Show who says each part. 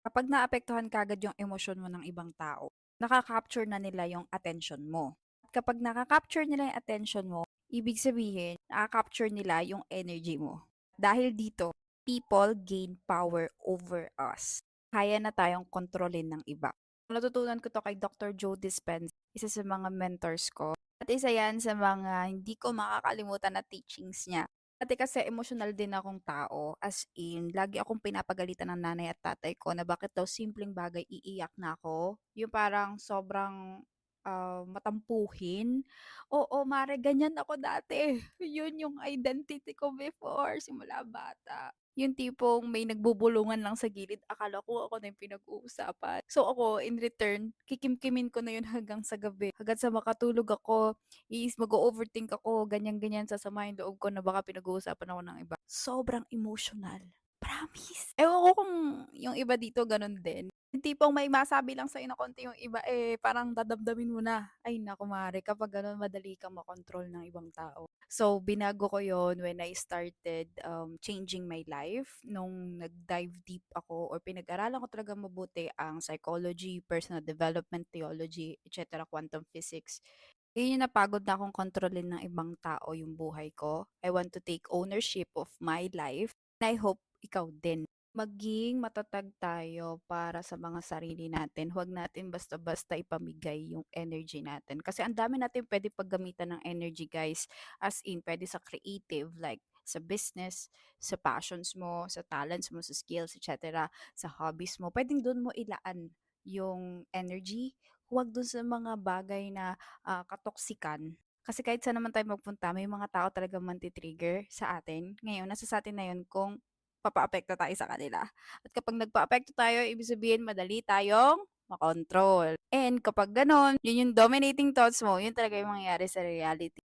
Speaker 1: Kapag naapektuhan kaagad yung emosyon mo ng ibang tao, naka-capture na nila yung attention mo. At kapag naka-capture nila yung attention mo, ibig sabihin, naka-capture nila yung energy mo. Dahil dito, people gain power over us. Kaya na tayong kontrolin ng iba. Natutunan ko to kay Dr. Joe Dispenza, isa sa mga mentors ko. At isa yan sa mga hindi ko makakalimutan na teachings niya. Dati kasi emosyonal din akong tao, as in lagi akong pinapagalitan ng nanay at tatay ko na bakit daw simpleng bagay iiyak na ako, yung parang sobrang, matampuhin. Oo, mare ganyan ako dati, yun yung identity ko before simula bata. Yung tipong may nagbubulungan lang sa gilid akala ko ako na yung pinag-uusapan. So ako in return kikimkimin ko na yun hanggang sa gabi, hanggang sa makatulog ako. Mag-o-overthink ako, ganyan-ganyan, sasama yung loob ko na baka pinag-uusapan ako ng iba. Sobrang emotional, promise. Ewan ko kung yung iba dito gano'n din. Yung tipong may masabi lang sa'yo na konti yung iba, eh, parang dadamdamin mo na. Ay naku mare, kapag gano'n madali kang makontrol ng ibang tao. So, binago ko yon when I started, changing my life, nung nag-dive deep ako or pinag-aralan ko talaga mabuti ang psychology, personal development, theology, et cetera, quantum physics. Yun yung napagod na akong kontrolin ng ibang tao yung buhay ko. I want to take ownership of my life and I hope ikaw din. Maging matatag tayo para sa mga sarili natin. Huwag natin basta-basta ipamigay yung energy natin. Kasi ang dami natin pwede paggamitan ng energy guys. As in, pwede sa creative like sa business, sa passions mo, sa talents mo, sa skills, etc. Sa hobbies mo. Pwedeng doon mo ilaan yung energy. Huwag doon sa mga bagay na katoksikan. Kasi kahit saan naman tayo magpunta, may mga tao talagang manti-trigger sa atin. Ngayon, nasa sa'tin na yun kung papaapekto tayo sa kanila. At kapag nagpaapekto tayo, ibig sabihin madali tayong makontrol. And kapag gano'n, yun yung dominating thoughts mo, yun talaga yung mangyayari sa reality.